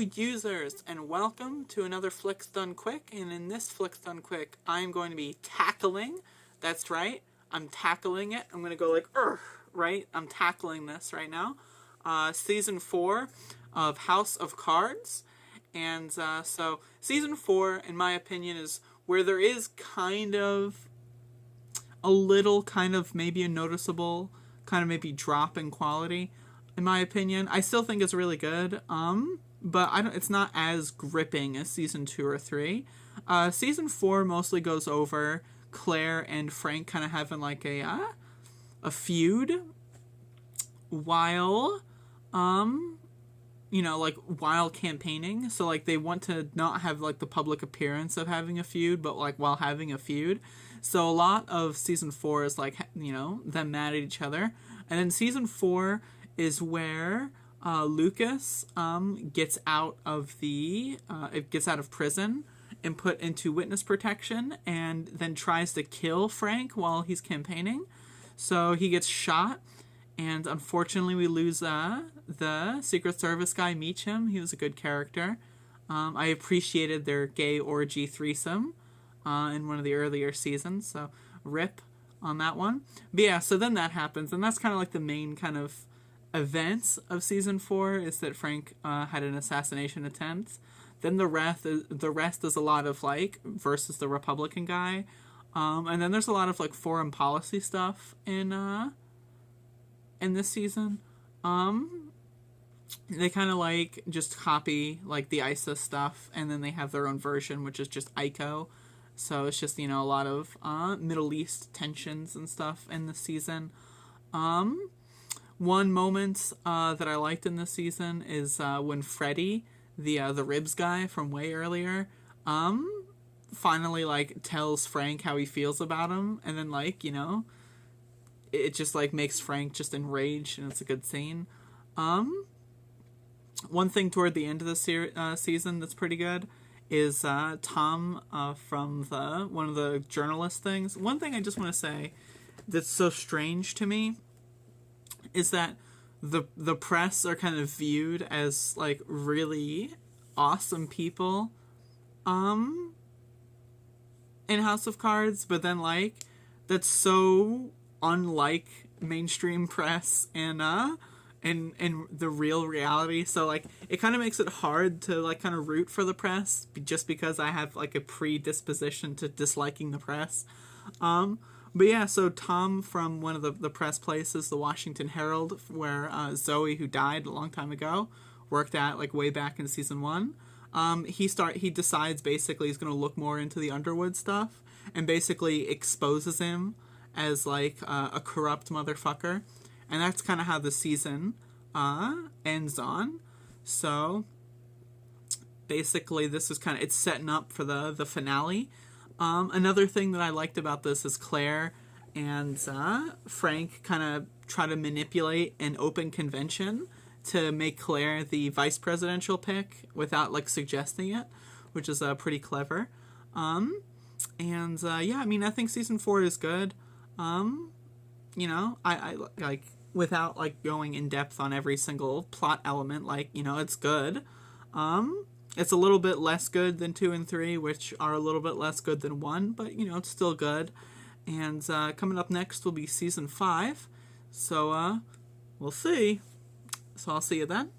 users, and welcome to another Flicks Done Quick. And in this Flicks Done Quick, I'm going to be tackling, that's right, I'm tackling it. I'm going to go like, right? I'm tackling this right now. Season 4 of House of Cards. And so Season 4, in my opinion, is where there is kind of a little, maybe a noticeable, maybe drop in quality. In my opinion, I still think it's really good. But it's not as gripping as season 2 or 3. Season 4 mostly goes over Claire and Frank kind of having like a feud while while campaigning. So like they want to not have like the public appearance of having a feud, but like while having a feud. So a lot of season 4 is like, them mad at each other. And then season 4 is where Lucas gets out of prison and put into witness protection, and then tries to kill Frank while he's campaigning. So he gets shot, and unfortunately we lose the Secret Service guy, Meacham. He was a good character. I appreciated their gay orgy threesome in one of the earlier seasons, so rip on that one. But yeah, so then that happens, and that's kind of like the main kind of events of season 4 is that Frank had an assassination attempt. Then the rest is a lot of like versus the Republican guy, and then there's a lot of like foreign policy stuff in this season. They kind of like just copy like the ISIS stuff, and then they have their own version, which is just ICO. So it's just a lot of Middle East tensions and stuff in this season. One moment that I liked in this season is when Freddy, the ribs guy from way earlier, finally like tells Frank how he feels about him, and then like it just like makes Frank just enraged, and it's a good scene. One thing toward the end of the season that's pretty good is Tom from one of the journalist things. One thing I just want to say that's so strange to me is that the press are kind of viewed as like really awesome people in House of Cards, but then like that's so unlike mainstream press and the real reality. So like it kind of makes it hard to like kind of root for the press just because I have like a predisposition to disliking the press. But yeah, so Tom from one of the press places, the Washington Herald, where Zoe, who died a long time ago, worked at like way back in season 1. He decides basically he's going to look more into the Underwood stuff and basically exposes him as like a corrupt motherfucker. And that's kind of how the season ends on. So basically this is it's setting up for the finale. Another thing that I liked about this is Claire and Frank kind of try to manipulate an open convention to make Claire the vice presidential pick without like suggesting it, which is pretty clever. I think season 4 is good. I like without like going in depth on every single plot element, like it's good. It's a little bit less good than 2 and 3, which are a little bit less good than 1, but, it's still good. And coming up next will be Season 5, so we'll see. So I'll see you then.